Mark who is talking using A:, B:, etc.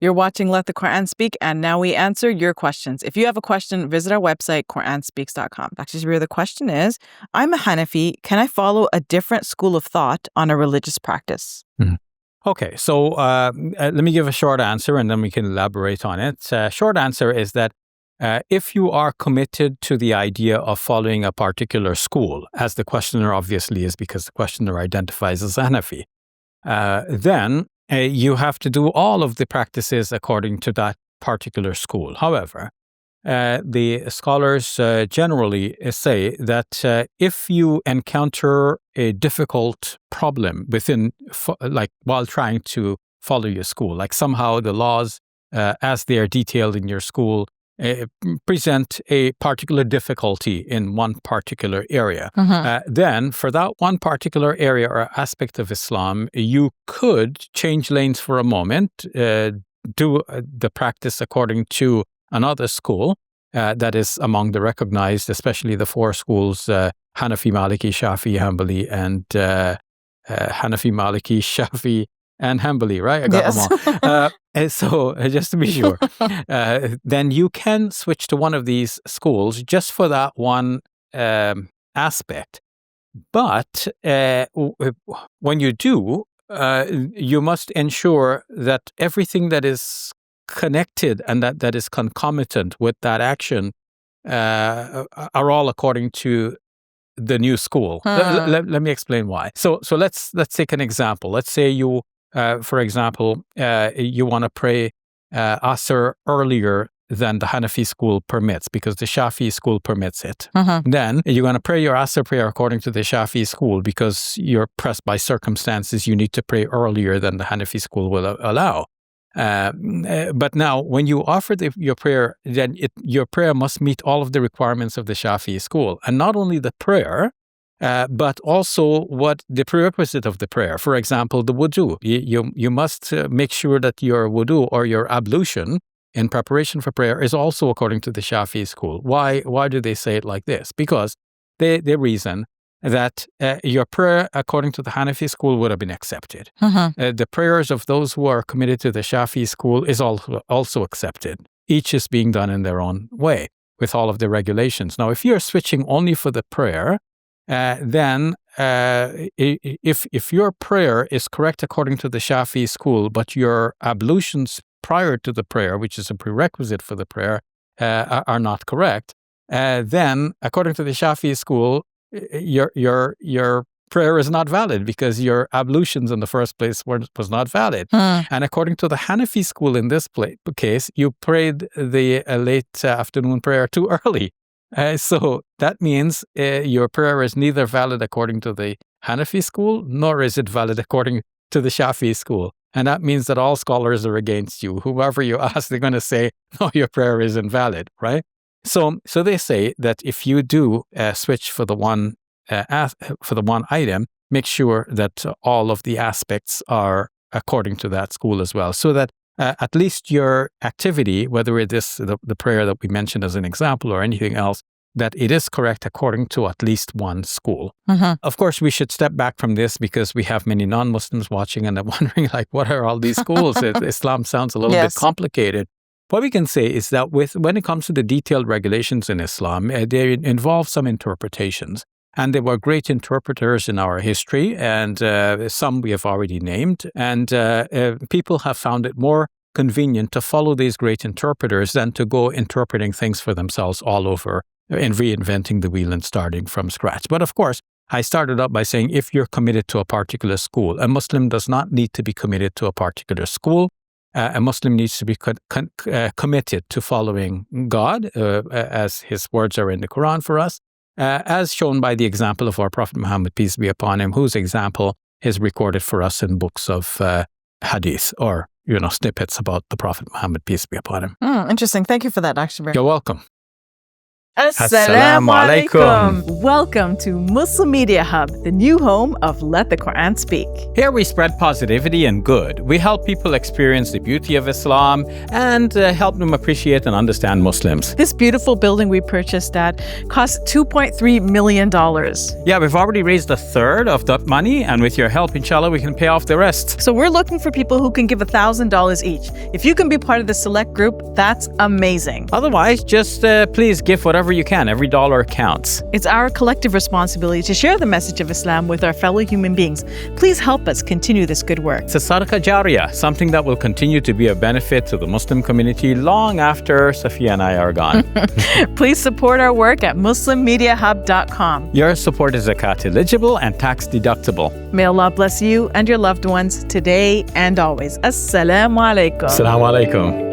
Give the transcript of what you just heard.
A: You're watching Let the Quran Speak, and now we answer your questions. If you have a question, visit our website, QuranSpeaks.com. Dr. Shabir, the question is, I'm a Hanafi. Can I follow a different school of thought on a religious practice?
B: Okay, so let me give a short answer and then we can elaborate on it. Short answer is that if you are committed to the idea of following a particular school, as the questioner obviously is because the questioner identifies as Hanafi, then you have to do all of the practices according to that particular school. However, the scholars generally say that if you encounter a difficult problem while trying to follow your school, like somehow the laws as they are detailed in your school present a particular difficulty in one particular area, then for that one particular area or aspect of Islam, you could change lanes for a moment, do the practice according to another school that is among the recognized, especially the four schools, Hanafi, Maliki, Shafi, Hanbali, and Hanafi, Maliki, Shafi, and Hanbali, right? I got them all. So just to be sure, then you can switch to one of these schools just for that one aspect. But when you do, you must ensure that everything that is connected and that is concomitant with that action are all according to the new school. Let me explain why. So let's take an example. Let's say you, for example, you want to pray Asr earlier than the Hanafi school permits because the Shafi school permits it. Then you're going to pray your Asr prayer according to the Shafi school because you're pressed by circumstances. You need to pray earlier than the Hanafi school will allow. But now, when you offer your prayer, then your prayer must meet all of the requirements of the Shafi school, and not only the prayer, but also what the prerequisite of the prayer. For example, the wudu. You must make sure that your wudu or your ablution in preparation for prayer is also according to the Shafi school. Why do they say it like this? Because they reason that your prayer according to the Hanafi school would have been accepted. The prayers of those who are committed to the Shafi school is also accepted. Each is being done in their own way with all of the regulations. Now, if you're switching only for the prayer, then if your prayer is correct according to the Shafi school, but your ablutions prior to the prayer, which is a prerequisite for the prayer, are not correct, then according to the Shafi school, your prayer is not valid because your ablutions in the first place was not valid. And according to the Hanafi school in this case, you prayed the late afternoon prayer too early. So that means your prayer is neither valid according to the Hanafi school, nor is it valid according to the Shafi school. And that means that all scholars are against you. Whoever you ask, they're going to say, no, your prayer is invalid, right? So they say that if you do switch for the one item, make sure that all of the aspects are according to that school as well, so that at least your activity, whether it is the prayer that we mentioned as an example or anything else, that it is correct according to at least one school. Of course, we should step back from this because we have many non-Muslims watching and they're wondering, like, what are all these schools? Islam sounds a little bit complicated. What we can say is that when it comes to the detailed regulations in Islam, they involve some interpretations. And there were great interpreters in our history, and some we have already named. And people have found it more convenient to follow these great interpreters than to go interpreting things for themselves all over and reinventing the wheel and starting from scratch. But of course, I started out by saying if you're committed to a particular school, a Muslim does not need to be committed to a particular school. A Muslim needs to be committed to following God, as his words are in the Quran for us, as shown by the example of our Prophet Muhammad, peace be upon him, whose example is recorded for us in books of hadith, or snippets about the Prophet Muhammad, peace be upon him.
A: Interesting. Thank you for that, Dr. Shabir.
B: You're welcome.
A: Assalamu
B: alaikum.
A: alaikum. Welcome to Muslim Media Hub, the new home of Let the Quran Speak.
B: Here we spread positivity and good. We help people experience the beauty of Islam and help them appreciate and understand Muslims.
A: This beautiful building we purchased at cost $2.3 million.
B: Yeah, we've already raised a third of that money, and with your help, inshallah, we can pay off the rest.
A: So we're looking for people who can give $1,000 each. If you can be part of the select group, that's amazing.
B: Otherwise, just please give whatever you can. Every dollar counts.
A: It's our collective responsibility to share the message of Islam with our fellow human beings. Please help us continue this good work.
B: It's a sadaqah jariyah, something that will continue to be a benefit to the Muslim community long after Safiya and I are gone.
A: Please support our work at muslimmediahub.com.
B: Your support is zakat eligible and tax deductible.
A: May Allah bless you and your loved ones today and always. Assalamu alaikum.
B: Assalamu alaikum.